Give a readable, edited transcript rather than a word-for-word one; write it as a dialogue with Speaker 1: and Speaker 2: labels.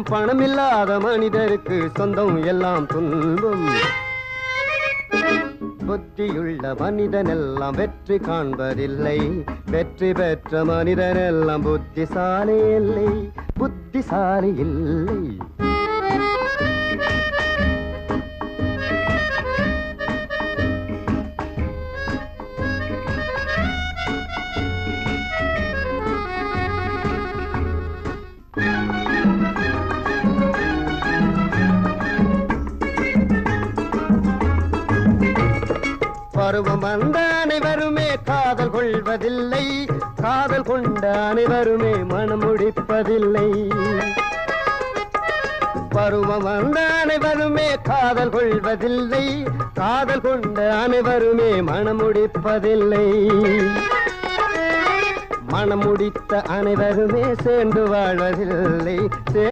Speaker 1: பணம் இல்லாத மனிதருக்கு சொந்தம் எல்லாம் துன்பம். புத்தியுள்ள மனிதனெல்லாம் வெற்றி காண்பதில்லை, வெற்றி பெற்ற மனிதனெல்லாம் புத்திசாலி இல்லை, புத்திசாலி இல்லை. பருவம் வந்த அனைவருமே காதல் கொள்வதில்லை, காதல் கொண்ட அனைவருமே மனம் முடிப்பதில்லை. பருவம் வந்த அனைவருமே காதல் கொள்வதில்லை, காதல் கொண்ட அனைவருமே மனம் முடிப்பதில்லை. மனம் முடித்த அனைவருமே சேர்ந்து வாழ்வதில்லை.